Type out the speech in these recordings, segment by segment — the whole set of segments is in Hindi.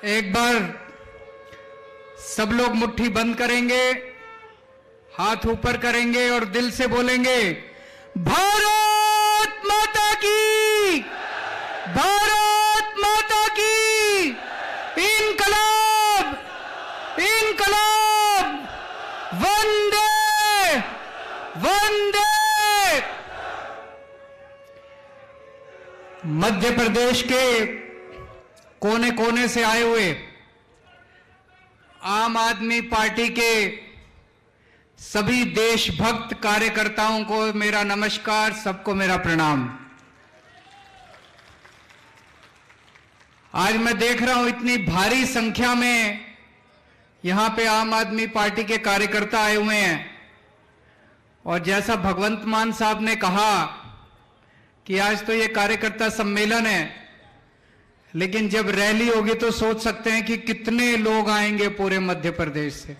एक बार सब लोग मुट्ठी बंद करेंगे, हाथ ऊपर करेंगे और दिल से बोलेंगे, भारत माता की, भारत माता की, इनकलाब, इनकलाब, वंदे वंदे। मध्य प्रदेश के कोने कोने से आए हुए आम आदमी पार्टी के सभी देशभक्त कार्यकर्ताओं को मेरा नमस्कार, सबको मेरा प्रणाम। आज मैं देख रहा हूं इतनी भारी संख्या में यहां पे आम आदमी पार्टी के कार्यकर्ता आए हुए हैं और जैसा भगवंत मान साहब ने कहा कि आज तो ये कार्यकर्ता सम्मेलन है, लेकिन जब रैली होगी तो सोच सकते हैं कि कितने लोग आएंगे पूरे मध्य प्रदेश से।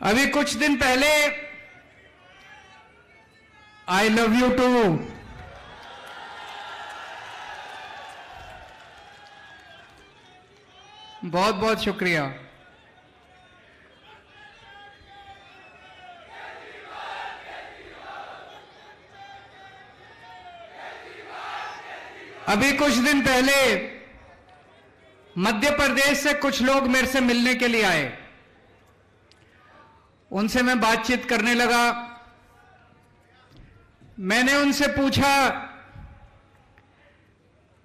अभी कुछ दिन पहले आई लव यू टू बहुत बहुत शुक्रिया। अभी कुछ दिन पहले मध्य प्रदेश से कुछ लोग मेरे से मिलने के लिए आए, उनसे मैं बातचीत करने लगा। मैंने उनसे पूछा,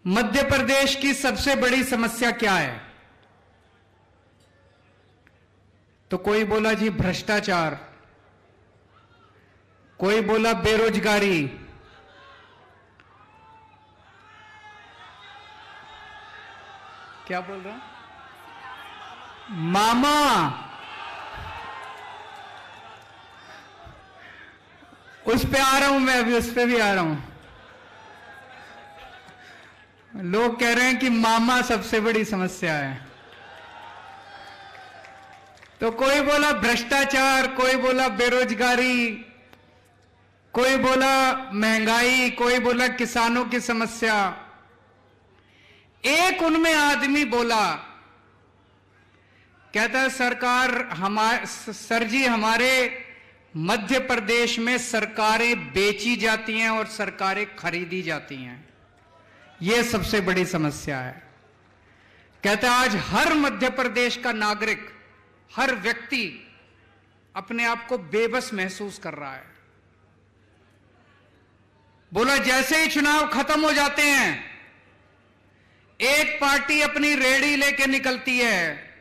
मध्य प्रदेश की सबसे बड़ी समस्या क्या है? तो कोई बोला जी भ्रष्टाचार, कोई बोला बेरोजगारी, क्या बोल रहा मामा, उस पे आ रहा हूं मैं, अभी उस पे भी आ रहा हूं। लोग कह रहे हैं कि मामा सबसे बड़ी समस्या है। तो कोई बोला भ्रष्टाचार, कोई बोला बेरोजगारी, कोई बोला महंगाई, कोई बोला किसानों की समस्या। एक उनमें आदमी बोला, कहता है सरकार सर जी, हमारे मध्य प्रदेश में सरकारें बेची जाती हैं और सरकारें खरीदी जाती हैं, यह सबसे बड़ी समस्या है। कहता है आज हर मध्य प्रदेश का नागरिक, हर व्यक्ति अपने आप को बेबस महसूस कर रहा है। बोला जैसे ही चुनाव खत्म हो जाते हैं, एक पार्टी अपनी रेडी लेके निकलती है,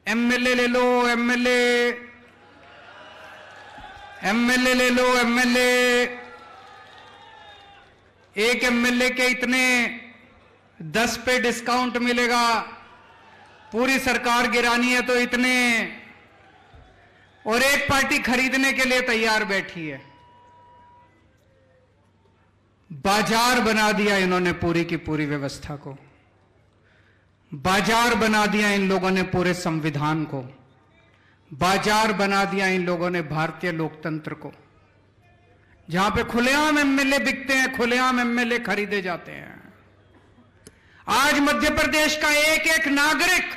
एमएलए ले लो, एमएलए ले लो, एमएलए, एक एमएलए के इतने 10 पे डिस्काउंट मिलेगा, पूरी सरकार गिरानी है तो इतने, और एक पार्टी खरीदने के लिए तैयार बैठी है। बाजार बना दिया इन्होंने पूरी की पूरी व्यवस्था को, बाजार बना दिया इन लोगों ने पूरे संविधान को, बाजार बना दिया इन लोगों ने भारतीय लोकतंत्र को। जहां पे खुलेआम एमएलए बिकते हैं, खुलेआम एमएलए खरीदे जाते हैं। आज मध्य प्रदेश का एक एक नागरिक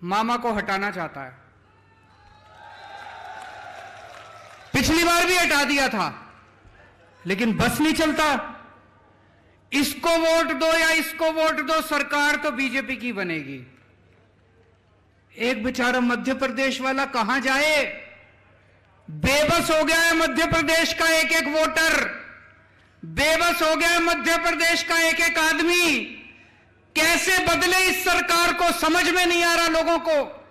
मामा को हटाना चाहता है। पिछली बार भी हटा दिया था, लेकिन बस नहीं चलता। इसको वोट दो या इसको वोट दो, सरकार तो बीजेपी की बनेगी। एक बेचारा मध्य प्रदेश वाला कहां जाए? बेबस हो गया है मध्य प्रदेश का एक एक वोटर, बेबस हो गया है मध्य प्रदेश का एक एक आदमी। कैसे बदले इस सरकार को समझ में नहीं आ रहा लोगों को।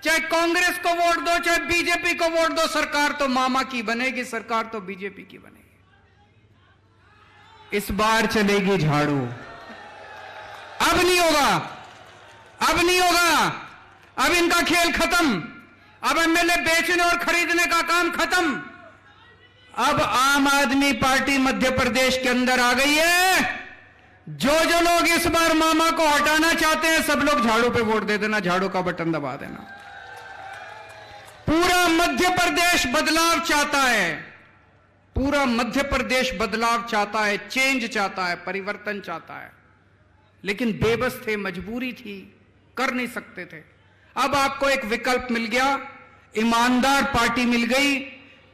चाहे कांग्रेस को वोट दो, चाहे बीजेपी को वोट दो, सरकार तो मामा की बनेगी, सरकार तो बीजेपी की बनेगी। इस बार चलेगी झाड़ू। अब नहीं होगा, अब नहीं होगा, अब इनका खेल खत्म। अब एमएलए बेचने और खरीदने का काम खत्म। अब आम आदमी पार्टी मध्य प्रदेश के अंदर आ गई है। जो लोग इस बार मामा को हटाना चाहते हैं, सब लोग झाड़ू पे वोट दे देना, झाड़ू का बटन दबा देना। पूरा मध्य प्रदेश बदलाव चाहता है। पूरा मध्य प्रदेश बदलाव चाहता है, चेंज चाहता है, परिवर्तन चाहता है, लेकिन बेबस थे, मजबूरी थी, कर नहीं सकते थे। अब आपको एक विकल्प मिल गया, ईमानदार पार्टी मिल गई।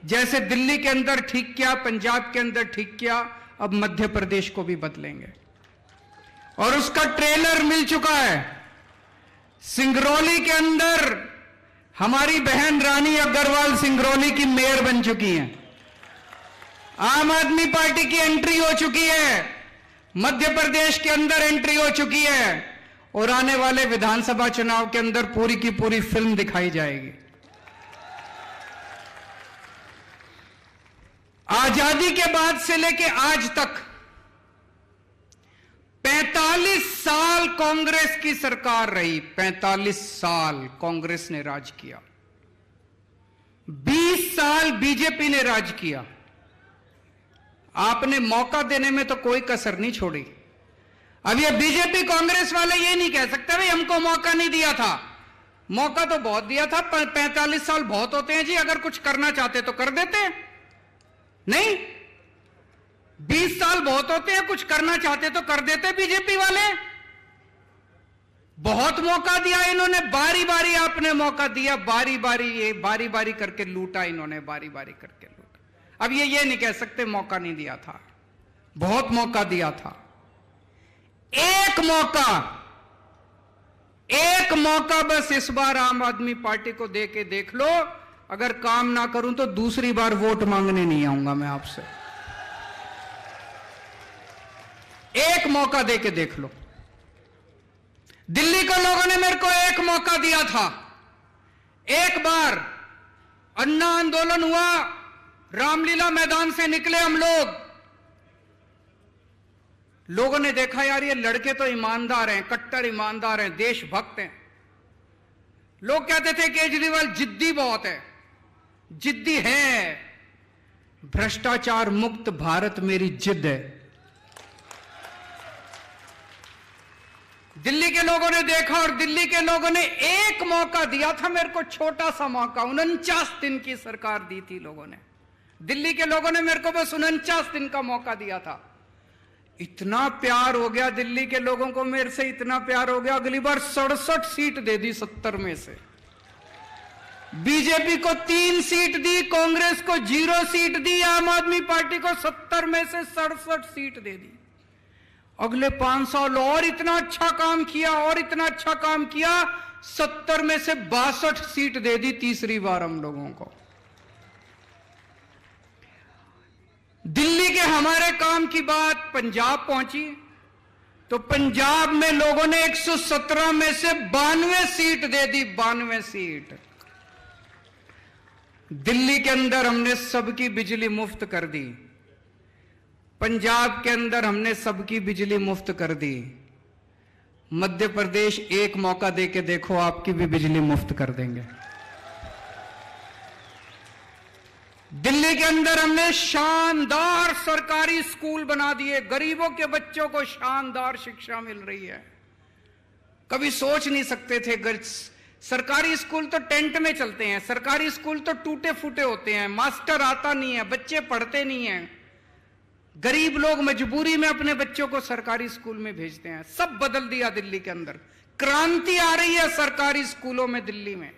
जैसे दिल्ली के अंदर ठीक किया, पंजाब के अंदर ठीक किया, अब मध्य प्रदेश को भी बदलेंगे और उसका ट्रेलर मिल चुका है। सिंगरौली के अंदर हमारी बहन रानी अग्रवाल सिंगरौली की मेयर बन चुकी हैं। आम आदमी पार्टी की एंट्री हो चुकी है, मध्य प्रदेश के अंदर एंट्री हो चुकी है और आने वाले विधानसभा चुनाव के अंदर पूरी की पूरी फिल्म दिखाई जाएगी। आजादी के बाद से लेके आज तक 45 साल कांग्रेस की सरकार रही, 45 साल कांग्रेस ने राज किया, 20 साल बीजेपी ने राज किया। आपने मौका देने में तो कोई कसर नहीं छोड़ी। अब ये बीजेपी कांग्रेस वाले ये नहीं कह सकते भाई हमको मौका नहीं दिया था। मौका तो बहुत दिया था, 45 साल बहुत होते हैं जी, अगर कुछ करना चाहते तो कर देते, नहीं 20 साल बहुत होते हैं, कुछ करना चाहते तो कर देते। बीजेपी वाले बहुत मौका दिया इन्होंने, बारी बारी आपने मौका दिया, बारी बारी करके लूटा इन्होंने, बारी बारी करके लूटा। अब ये नहीं कह सकते मौका नहीं दिया था, बहुत मौका दिया था। एक मौका बस इस बार आम आदमी पार्टी को दे के देख लो। अगर काम ना करूं तो दूसरी बार वोट मांगने नहीं आऊंगा मैं आपसे। एक मौका दे के देख लो। दिल्ली के लोगों ने मेरे को एक मौका दिया था। एक बार अन्ना आंदोलन हुआ, रामलीला मैदान से निकले हम लोगों ने देखा यार ये लड़के तो ईमानदार हैं, कट्टर ईमानदार हैं, देशभक्त हैं। लोग कहते थे केजरीवाल जिद्दी बहुत है, जिद्दी है, भ्रष्टाचार मुक्त भारत मेरी जिद है। दिल्ली के लोगों ने देखा और दिल्ली के लोगों ने एक मौका दिया था मेरे को, छोटा सा मौका, 49 दिन की सरकार दी थी लोगों ने। दिल्ली के लोगों ने मेरे को बस 49 दिन का मौका दिया था। इतना प्यार हो गया दिल्ली के लोगों को मेरे से, इतना प्यार हो गया, अगली बार 67 सीट दे दी 70 में से। बीजेपी को 3 सीट दी, कांग्रेस को 0 सीट दी, आम आदमी पार्टी को 70 में से 67 सीट दे दी। अगले 5 साल और इतना अच्छा काम किया, और इतना अच्छा काम किया, 70 में से 62 सीट दे दी तीसरी बार हम लोगों को। दिल्ली के हमारे काम की बात पंजाब पहुंची तो पंजाब में लोगों ने 117 में से 92 सीट दे दी, 92 सीट। दिल्ली के अंदर हमने सबकी बिजली मुफ्त कर दी, पंजाब के अंदर हमने सबकी बिजली मुफ्त कर दी। मध्य प्रदेश एक मौका दे के देखो, आपकी भी बिजली मुफ्त कर देंगे। दिल्ली के अंदर हमने शानदार सरकारी स्कूल बना दिए, गरीबों के बच्चों को शानदार शिक्षा मिल रही है। कभी सोच नहीं सकते थे, सरकारी स्कूल तो टेंट में चलते हैं, सरकारी स्कूल तो टूटे फूटे होते हैं, मास्टर आता नहीं है, बच्चे पढ़ते नहीं हैं, गरीब लोग मजबूरी में अपने बच्चों को सरकारी स्कूल में भेजते हैं। सब बदल दिया दिल्ली के अंदर, क्रांति आ रही है सरकारी स्कूलों में दिल्ली में।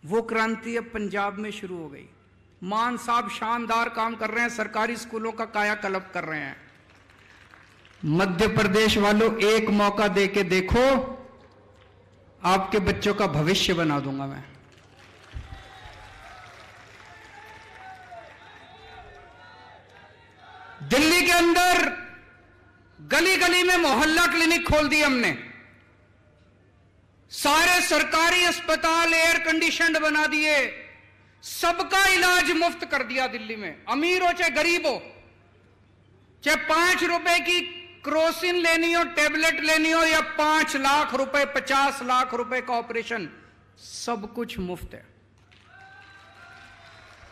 वो क्रांति अब पंजाब में शुरू हो गई। मान साहब शानदार काम कर रहे हैं, सरकारी स्कूलों का कायाकल्प कर रहे हैं। मध्य प्रदेश वालों एक मौका दे के देखो, आपके बच्चों का भविष्य बना दूंगा मैं। दिल्ली के अंदर गली गली में मोहल्ला क्लिनिक खोल दी हमने, सारे सरकारी अस्पताल एयर कंडीशनड बना दिए, सबका इलाज मुफ्त कर दिया दिल्ली में। अमीर हो चाहे गरीब हो, चाहे 5 रुपए की क्रोसिन लेनी हो, टेबलेट लेनी हो, या 5 लाख रुपए 50 लाख रुपए का ऑपरेशन, सब कुछ मुफ्त है।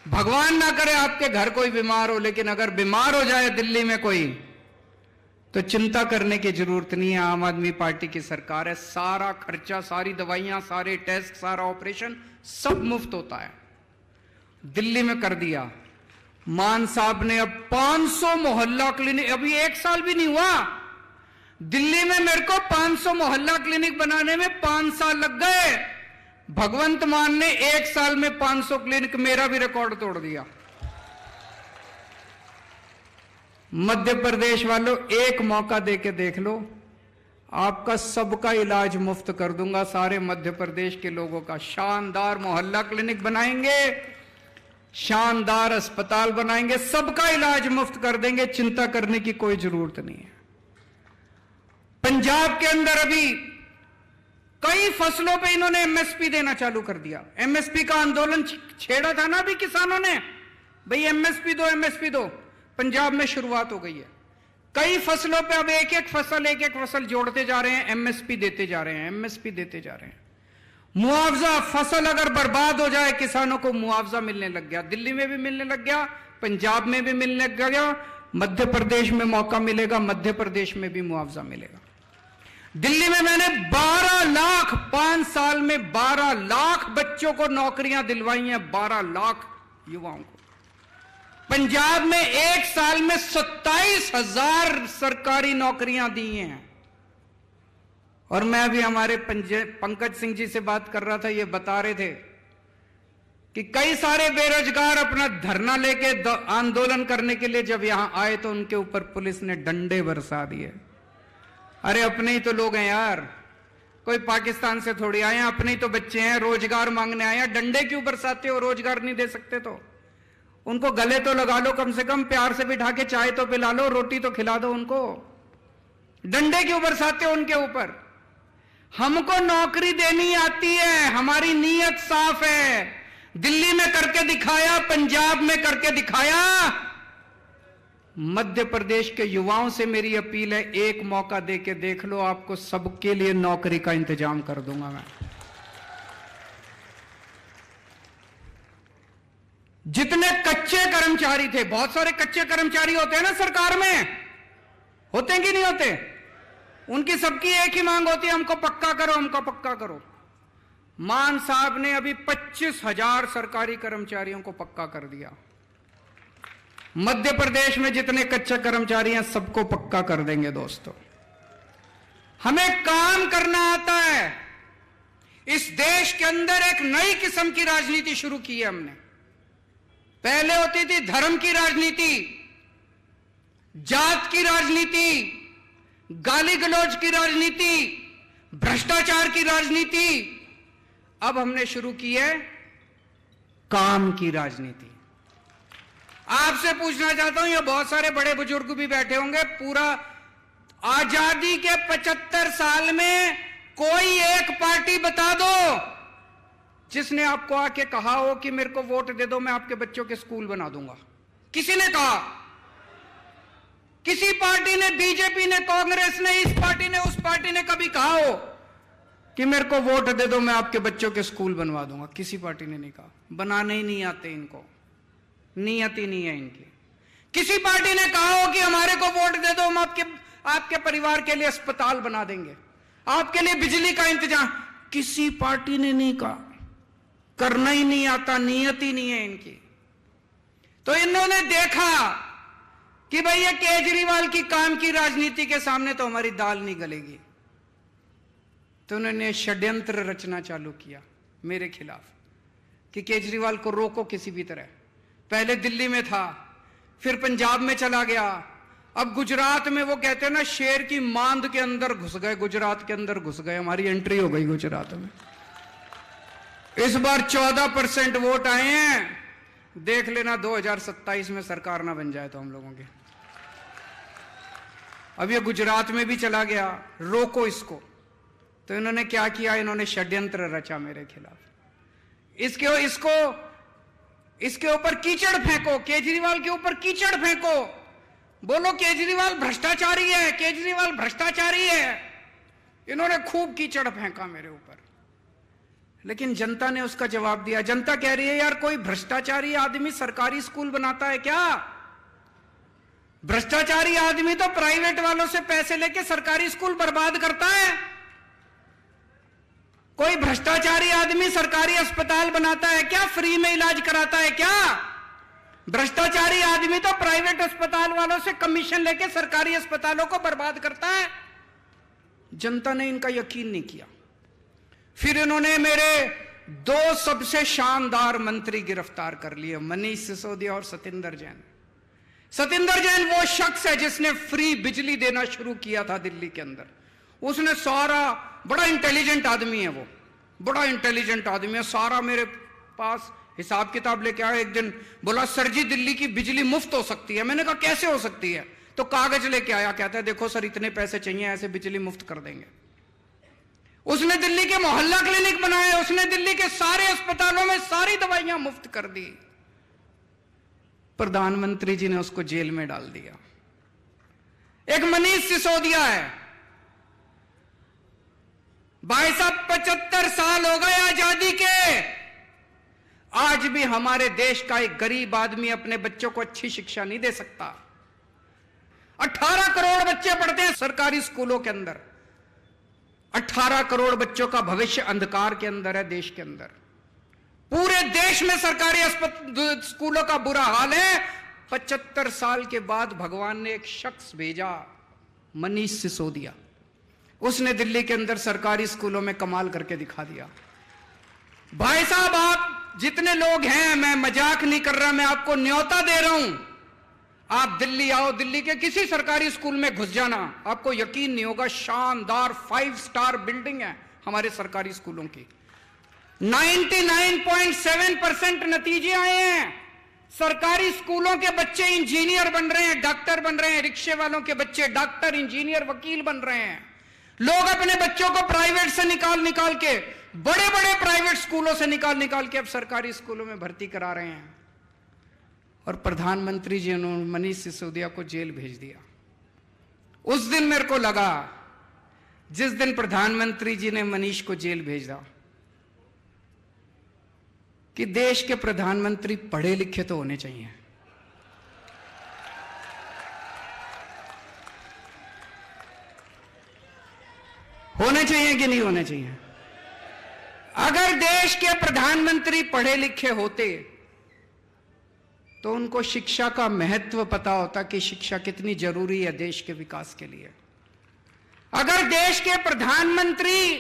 भगवान ना करे आपके घर कोई बीमार हो, लेकिन अगर बीमार हो जाए दिल्ली में कोई, तो चिंता करने की जरूरत नहीं है। आम आदमी पार्टी की सरकार है, सारा खर्चा, सारी दवाइयां, सारे टेस्ट, सारा ऑपरेशन सब मुफ्त होता है। दिल्ली में कर दिया। मान साहब ने अब 500 मोहल्ला क्लिनिक, अभी 1 साल भी नहीं हुआ, दिल्ली में मेरे को 500 मोहल्ला क्लिनिक बनाने में 5 साल लग गए। भगवंत मान ने 1 साल में 500 क्लिनिक, मेरा भी रिकॉर्ड तोड़ दिया। मध्य प्रदेश वालों, एक मौका देके देख लो, आपका सबका इलाज मुफ्त कर दूंगा। सारे मध्य प्रदेश के लोगों का शानदार मोहल्ला क्लिनिक बनाएंगे, शानदार अस्पताल बनाएंगे, सबका इलाज मुफ्त कर देंगे, चिंता करने की कोई जरूरत नहीं है। पंजाब के अंदर अभी कई फसलों पे इन्होंने एमएसपी देना चालू कर दिया। एमएसपी का आंदोलन छेड़ा था ना अभी किसानों ने, भाई एमएसपी दो, एमएसपी दो। पंजाब में शुरुआत हो गई है, कई फसलों पे अब एक एक फसल जोड़ते जा रहे हैं, एमएसपी देते जा रहे हैं, एमएसपी देते जा रहे हैं। मुआवजा, फसल अगर बर्बाद हो जाए किसानों को मुआवजा मिलने लग गया, दिल्ली में भी मिलने लग गया, पंजाब में भी मिलने लग गया, मध्य प्रदेश में मौका मिलेगा, मध्य प्रदेश में भी मुआवजा मिलेगा। दिल्ली में मैंने 12 लाख 5 साल में 12 लाख बच्चों को नौकरियां दिलवाई हैं, 12 लाख युवाओं को। पंजाब में 1 साल में 27,000 सरकारी नौकरियां दी हैं। और मैं अभी हमारे पंकज सिंह जी से बात कर रहा था, ये बता रहे थे कि कई सारे बेरोजगार अपना धरना लेके आंदोलन करने के लिए जब यहां आए तो उनके ऊपर पुलिस ने डंडे बरसा दिए। अरे अपने ही तो लोग हैं यार, कोई पाकिस्तान से थोड़ी आए हैं, अपने ही तो बच्चे हैं, रोजगार मांगने आए हैं, डंडे क्यों बरसाते हो? रोजगार नहीं दे सकते तो उनको गले तो लगा लो, कम से कम प्यार से बिठा के चाय तो पिला लो, रोटी तो खिला दो उनको, डंडे क्यों बरसाते हो उनके ऊपर? हमको नौकरी देनी आती है, हमारी नीयत साफ है। दिल्ली में करके दिखाया, पंजाब में करके दिखाया। मध्य प्रदेश के युवाओं से मेरी अपील है, एक मौका देके देख लो, आपको सबके लिए नौकरी का इंतजाम कर दूंगा मैं। जितने कच्चे कर्मचारी थे, बहुत सारे कच्चे कर्मचारी होते हैं ना सरकार में, होते हैं कि नहीं होते? उनकी सबकी एक ही मांग होती है, हमको पक्का करो, हमको पक्का करो। मान साहब ने अभी 25,000 सरकारी कर्मचारियों को पक्का कर दिया। मध्य प्रदेश में जितने कच्चे कर्मचारी हैं सबको पक्का कर देंगे दोस्तों। हमें काम करना आता है। इस देश के अंदर एक नई किस्म की राजनीति शुरू की है हमने। पहले होती थी धर्म की राजनीति, जात की राजनीति, गाली गलौज की राजनीति, भ्रष्टाचार की राजनीति। अब हमने शुरू की है काम की राजनीति। आपसे पूछना चाहता हूं, ये बहुत सारे बड़े बुजुर्ग भी बैठे होंगे, पूरा आजादी के 75 साल में कोई एक पार्टी बता दो जिसने आपको आके कहा हो कि मेरे को वोट दे दो, मैं आपके बच्चों के स्कूल बना दूंगा। किसी ने कहा? किसी पार्टी ने, बीजेपी ने, कांग्रेस ने, इस पार्टी ने, उस पार्टी ने कभी कहा हो कि मेरे को वोट दे दो, मैं आपके बच्चों के स्कूल बनवा दूंगा? किसी पार्टी ने नहीं कहा। बनाने ही नहीं आते इनको, नियत ही नहीं है इनकी। किसी पार्टी ने कहा हो कि हमारे को वोट दे दो, हम आपके परिवार के लिए अस्पताल बना देंगे, आपके लिए बिजली का इंतजाम? किसी पार्टी ने नहीं कहा। करना ही नहीं आता, नियत ही नहीं है इनकी। तो इन्होंने देखा कि भाई ये केजरीवाल की काम की राजनीति के सामने तो हमारी दाल नहीं गलेगी, तो उन्होंने षड्यंत्र रचना चालू किया मेरे खिलाफ कि केजरीवाल को रोको किसी भी तरह। पहले दिल्ली में था, फिर पंजाब में चला गया, अब गुजरात में वो कहते हैं ना, शेर की मांद के अंदर घुस गए, गुजरात के अंदर घुस गए, हमारी एंट्री हो गई गुजरात में। इस बार 14% वोट आए हैं, देख लेना 2027 में सरकार ना बन जाए तो हम लोगों के। अब ये गुजरात में भी चला गया, रोको इसको। तो इन्होंने क्या किया? इन्होंने षड्यंत्र रचा मेरे खिलाफ। इसके ऊपर कीचड़ फेंको, केजरीवाल के ऊपर कीचड़ फेंको, बोलो केजरीवाल भ्रष्टाचारी है, केजरीवाल भ्रष्टाचारी है। इन्होंने खूब कीचड़ फेंका मेरे ऊपर, लेकिन जनता ने उसका जवाब दिया। जनता कह रही है यार, कोई भ्रष्टाचारी आदमी सरकारी स्कूल बनाता है क्या? भ्रष्टाचारी आदमी तो प्राइवेट वालों से पैसे लेके सरकारी स्कूल बर्बाद करता है। कोई भ्रष्टाचारी आदमी सरकारी अस्पताल बनाता है क्या? फ्री में इलाज कराता है क्या? भ्रष्टाचारी आदमी तो प्राइवेट अस्पताल वालों से कमीशन लेके सरकारी अस्पतालों को बर्बाद करता है। जनता ने इनका यकीन नहीं किया। फिर इन्होंने मेरे दो सबसे शानदार मंत्री गिरफ्तार कर लिए, मनीष सिसोदिया और सतिंदर जैन। सतिंदर जैन वो शख्स है जिसने फ्री बिजली देना शुरू किया था दिल्ली के अंदर। उसने सारा, बड़ा इंटेलिजेंट आदमी है वो, बड़ा इंटेलिजेंट आदमी है, सारा मेरे पास हिसाब किताब लेके आया। एक दिन बोला सर जी दिल्ली की बिजली मुफ्त हो सकती है। मैंने कहा कैसे हो सकती है? तो कागज लेके आया, कहता है देखो सर इतने पैसे चाहिए, ऐसे बिजली मुफ्त कर देंगे। उसने दिल्ली के मोहल्ला क्लिनिक बनाए, उसने दिल्ली के सारे अस्पतालों में सारी दवाइयां मुफ्त कर दी। प्रधानमंत्री जी ने उसको जेल में डाल दिया। एक मनीष सिसोदिया है, भाई साहब 75 साल हो गए आजादी के, आज भी हमारे देश का एक गरीब आदमी अपने बच्चों को अच्छी शिक्षा नहीं दे सकता। 18 करोड़ बच्चे पढ़ते हैं सरकारी स्कूलों के अंदर। 18 करोड़ बच्चों का भविष्य अंधकार के अंदर है देश के अंदर। पूरे देश में सरकारी स्कूलों का बुरा हाल है। 75 साल के बाद भगवान ने एक शख्स भेजा, मनीष सिसोदिया। उसने दिल्ली के अंदर सरकारी स्कूलों में कमाल करके दिखा दिया। भाई साहब आप जितने लोग हैं, मैं मजाक नहीं कर रहा, मैं आपको न्योता दे रहा हूं, आप दिल्ली आओ, दिल्ली के किसी सरकारी स्कूल में घुस जाना, आपको यकीन नहीं होगा, शानदार 5 स्टार बिल्डिंग है हमारे सरकारी स्कूलों की। 99.7% नतीजे आए हैं। सरकारी स्कूलों के बच्चे इंजीनियर बन रहे हैं, डॉक्टर बन रहे हैं, रिक्शे वालों के बच्चे डॉक्टर, इंजीनियर, वकील बन रहे हैं। लोग अपने बच्चों को प्राइवेट से निकाल के, बड़े बड़े प्राइवेट स्कूलों से निकाल के अब सरकारी स्कूलों में भर्ती करा रहे हैं। और प्रधानमंत्री जी ने मनीष सिसोदिया को जेल भेज दिया। उस दिन मेरे को लगा, जिस दिन प्रधानमंत्री जी ने मनीष को जेल भेजा, कि देश के प्रधानमंत्री पढ़े लिखे तो होने चाहिए। होने चाहिए कि नहीं होने चाहिए? अगर देश के प्रधानमंत्री पढ़े लिखे होते तो उनको शिक्षा का महत्व पता होता कि शिक्षा कितनी जरूरी है देश के विकास के लिए। अगर देश के प्रधानमंत्री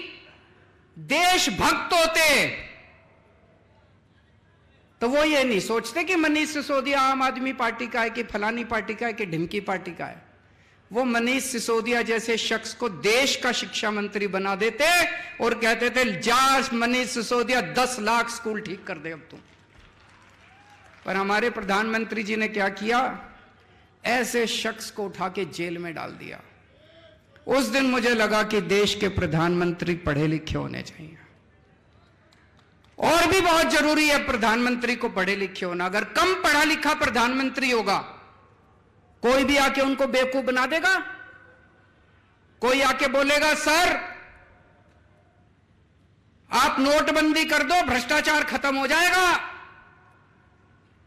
देशभक्त होते तो वो ये नहीं सोचते कि मनीष सिसोदिया आम आदमी पार्टी का है कि फलानी पार्टी का है कि ढिमकी पार्टी का है। वो मनीष सिसोदिया जैसे शख्स को देश का शिक्षा मंत्री बना देते और कहते थे जा मनीष सिसोदिया 10 लाख स्कूल ठीक कर दे अब तुम। पर हमारे प्रधानमंत्री जी ने क्या किया? ऐसे शख्स को उठा के जेल में डाल दिया। उस दिन मुझे लगा कि देश के प्रधानमंत्री पढ़े लिखे होने चाहिए। और भी बहुत जरूरी है प्रधानमंत्री को पढ़े लिखे होना। अगर कम पढ़ा लिखा प्रधानमंत्री होगा, कोई भी आके उनको बेवकूफ बना देगा। कोई आके बोलेगा सर आप नोटबंदी कर दो, भ्रष्टाचार खत्म हो जाएगा।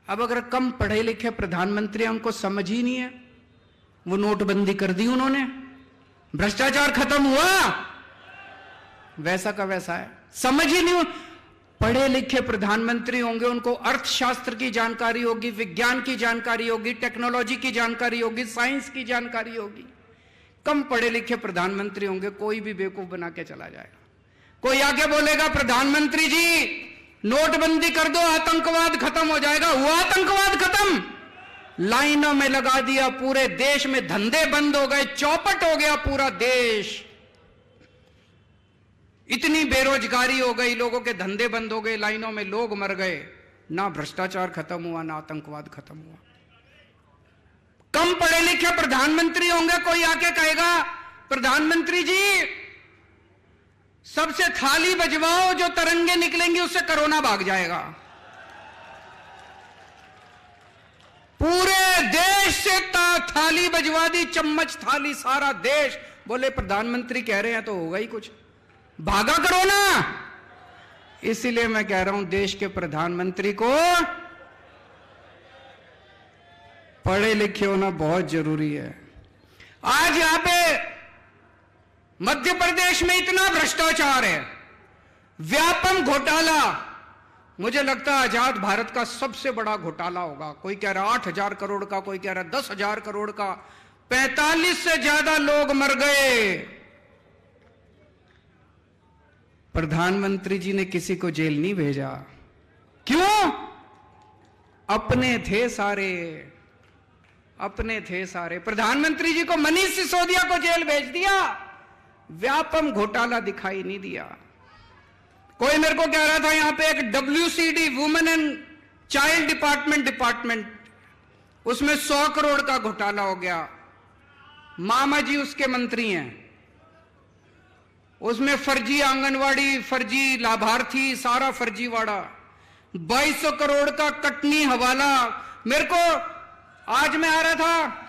अब अगर कम पढ़े लिखे प्रधानमंत्री, उनको समझ ही नहीं है, वो नोटबंदी कर दी उन्होंने, भ्रष्टाचार खत्म हुआ, वैसा का वैसा है, समझ ही नहीं। पढ़े लिखे प्रधानमंत्री होंगे, उनको अर्थशास्त्र की जानकारी होगी, विज्ञान की जानकारी होगी, टेक्नोलॉजी की जानकारी होगी, साइंस की जानकारी होगी। कम पढ़े लिखे प्रधानमंत्री होंगे, कोई भी बेवकूफ बना के चला जाएगा। कोई आगे बोलेगा प्रधानमंत्री जी नोटबंदी कर दो, आतंकवाद खत्म हो जाएगा। हुआ आतंकवाद खत्म? लाइनों में लगा दिया, पूरे देश में धंधे बंद हो गए, चौपट हो गया पूरा देश। इतनी बेरोजगारी हो गई, लोगों के धंधे बंद हो गए, लाइनों में लोग मर गए। ना भ्रष्टाचार खत्म हुआ, ना आतंकवाद खत्म हुआ। कम पढ़े लिखे प्रधानमंत्री होंगे, कोई आके कहेगा प्रधानमंत्री जी सबसे थाली बजवाओ, जो तरंगे निकलेंगी उससे कोरोना भाग जाएगा। पूरे देश से थाली बजवा दी, चम्मच थाली सारा देश। बोले प्रधानमंत्री कह रहे हैं तो होगा ही कुछ, भागा कोरोना। इसीलिए मैं कह रहा हूं देश के प्रधानमंत्री को पढ़े लिखे होना बहुत जरूरी है। आज यहां पे मध्य प्रदेश में इतना भ्रष्टाचार है, व्यापम घोटाला, मुझे लगता है आजाद भारत का सबसे बड़ा घोटाला होगा। कोई कह रहा 8,000 करोड़ का, कोई कह रहा 10,000 करोड़ का। 45 से ज्यादा लोग मर गए। प्रधानमंत्री जी ने किसी को जेल नहीं भेजा। क्यों? अपने थे सारे, अपने थे सारे। प्रधानमंत्री जी को मनीष सिसोदिया को जेल भेज दिया, व्यापम घोटाला दिखाई नहीं दिया। कोई मेरे को कह रहा था यहां पे एक WCD women and child department, उसमें 100 करोड़ का घोटाला हो गया। मामा जी उसके मंत्री हैं, उसमें फर्जी आंगनवाड़ी, फर्जी लाभार्थी, सारा फर्जीवाड़ा। 2200 करोड़ का कटनी हवाला। मेरे को आज मैं आ रहा था,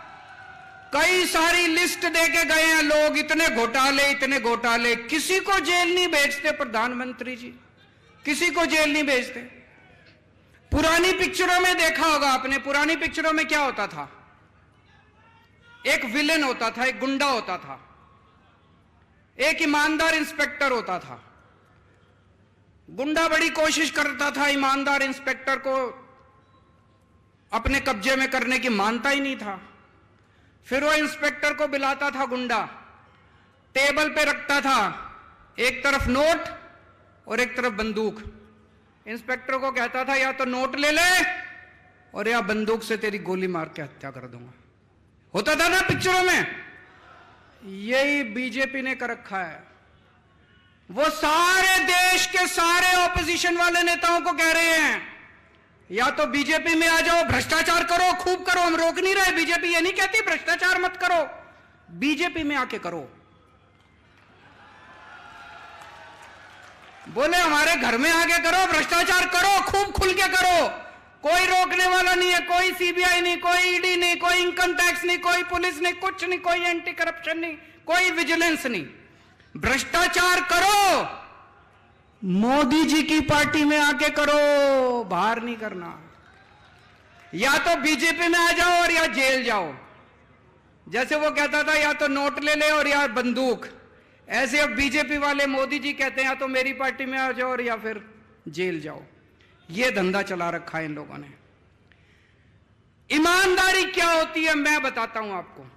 कई सारी लिस्ट देके गए हैं लोग, इतने घोटाले, इतने घोटाले। किसी को जेल नहीं भेजते प्रधानमंत्री जी, किसी को जेल नहीं भेजते। पुरानी पिक्चरों में देखा होगा आपने, पुरानी पिक्चरों में क्या होता था? एक विलेन होता था, एक गुंडा होता था, एक ईमानदार इंस्पेक्टर होता था। गुंडा बड़ी कोशिश करता था ईमानदार इंस्पेक्टर को अपने कब्जे में करने की, मानता ही नहीं था। फिर वो इंस्पेक्टर को बुलाता था गुंडा, टेबल पे रखता था एक तरफ नोट और एक तरफ बंदूक। इंस्पेक्टर को कहता था या तो नोट ले ले और या बंदूक से तेरी गोली मार के हत्या कर दूंगा। होता था ना पिक्चरों में। यही बीजेपी ने कर रखा है। वो सारे देश के सारे ऑपोजिशन वाले नेताओं को कह रहे हैं या तो बीजेपी में आ जाओ, भ्रष्टाचार करो, खूब करो। हम रोक नहीं रहे, बीजेपी ये नहीं कहती भ्रष्टाचार मत करो, बीजेपी में आके करो। बोले हमारे घर में आके करो, भ्रष्टाचार करो, खूब खुल के करो। कोई रोकने वाला नहीं है, कोई सीबीआई नहीं, कोई ईडी नहीं, कोई इनकम टैक्स नहीं, कोई पुलिस नहीं, कुछ नहीं, कोई एंटी करप्शन नहीं, कोई विजिलेंस नहीं। भ्रष्टाचार करो, मोदी जी की पार्टी में आके करो, बाहर नहीं करना। या तो बीजेपी में आ जाओ और या जेल जाओ। जैसे वो कहता था या तो नोट ले ले और या बंदूक, ऐसे अब बीजेपी वाले मोदी जी कहते हैं या तो मेरी पार्टी में आ जाओ और या फिर जेल जाओ। ये धंधा चला रखा है इन लोगों ने। ईमानदारी क्या होती है मैं बताता हूं आपको।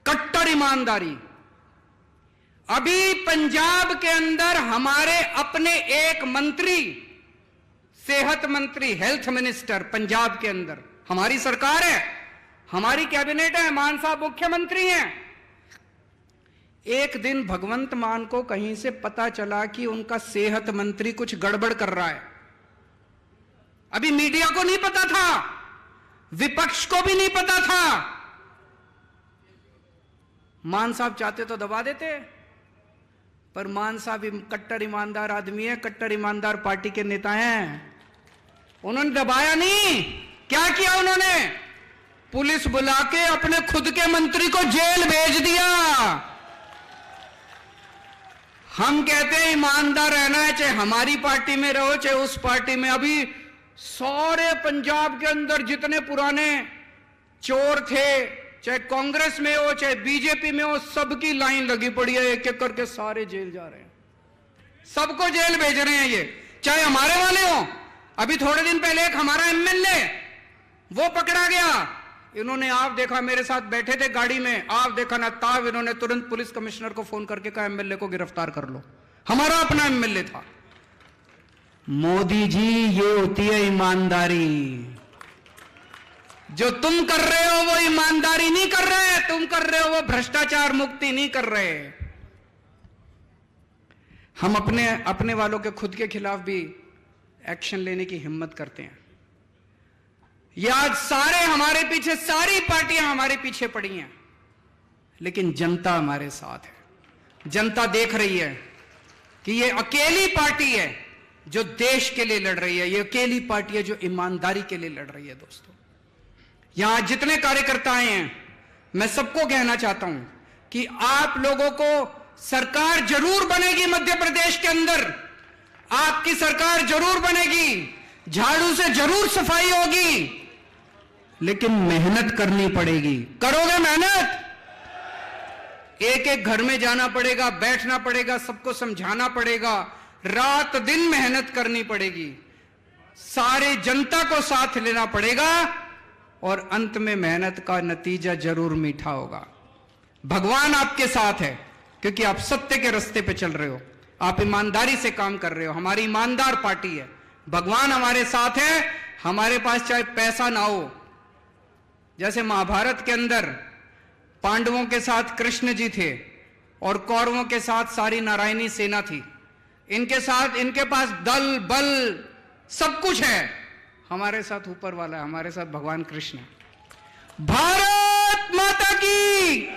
कट्टर ईमानदारी। अभी पंजाब के अंदर हमारे अपने एक मंत्री, सेहत मंत्री, हेल्थ मिनिस्टर पंजाब के अंदर, हमारी सरकार है, हमारी कैबिनेट है, मान साहब मुख्यमंत्री हैं। एक दिन भगवंत मान को कहीं से पता चला कि उनका सेहत मंत्री कुछ गड़बड़ कर रहा है। अभी मीडिया को नहीं पता था, विपक्ष को भी नहीं पता था। मान साहब चाहते तो दबा देते, पर मान साहब कट्टर ईमानदार आदमी है, कट्टर ईमानदार पार्टी के नेता हैं। उन्होंने दबाया नहीं। क्या किया उन्होंने? पुलिस बुला के अपने खुद के मंत्री को जेल भेज दिया। हम कहते हैं ईमानदार रहना है, चाहे हमारी पार्टी में रहो चाहे उस पार्टी में। अभी सारे पंजाब के अंदर जितने पुराने चोर थे, चाहे कांग्रेस में हो चाहे बीजेपी में हो, सबकी लाइन लगी पड़ी है, एक एक करके सारे जेल जा रहे हैं, सबको जेल भेज रहे हैं ये, चाहे हमारे वाले हो। अभी थोड़े दिन पहले एक हमारा एमएलए वो पकड़ा गया। इन्होंने आप देखा, मेरे साथ बैठे थे गाड़ी में, आप देखा ना ताब, इन्होंने तुरंत पुलिस कमिश्नर को फोन करके कहा एमएलए को गिरफ्तार कर लो। हमारा अपना एमएलए था। मोदी जी, ये होती है ईमानदारी। जो तुम कर रहे हो वो ईमानदारी नहीं कर रहे, तुम कर रहे हो वो भ्रष्टाचार मुक्ति नहीं कर रहे। हम अपने वालों के खुद के खिलाफ भी एक्शन लेने की हिम्मत करते हैं। ये आज सारे हमारे पीछे, सारी पार्टियां हमारे पीछे पड़ी हैं, लेकिन जनता हमारे साथ है। जनता देख रही है कि ये अकेली पार्टी है जो देश के लिए लड़ रही है, ये अकेली पार्टी है जो ईमानदारी के लिए लड़ रही है। दोस्तों, यहां जितने कार्यकर्ता आए हैं, मैं सबको कहना चाहता हूं कि आप लोगों को सरकार जरूर बनेगी मध्य प्रदेश के अंदर, आपकी सरकार जरूर बनेगी, झाड़ू से जरूर सफाई होगी, लेकिन मेहनत करनी पड़ेगी। करोगे मेहनत? एक एक घर में जाना पड़ेगा, बैठना पड़ेगा, सबको समझाना पड़ेगा, रात दिन मेहनत करनी पड़ेगी, सारे जनता को साथ लेना पड़ेगा और अंत में मेहनत का नतीजा जरूर मीठा होगा। भगवान आपके साथ है क्योंकि आप सत्य के रास्ते पे चल रहे हो, आप ईमानदारी से काम कर रहे हो। हमारी ईमानदार पार्टी है, भगवान हमारे साथ है। हमारे पास चाहे पैसा ना हो, जैसे महाभारत के अंदर पांडवों के साथ कृष्ण जी थे और कौरवों के साथ सारी नारायणी सेना थी, इनके साथ इनके पास दल बल सब कुछ है, हमारे साथ ऊपर वाला है, हमारे साथ भगवान कृष्ण है। भारत माता की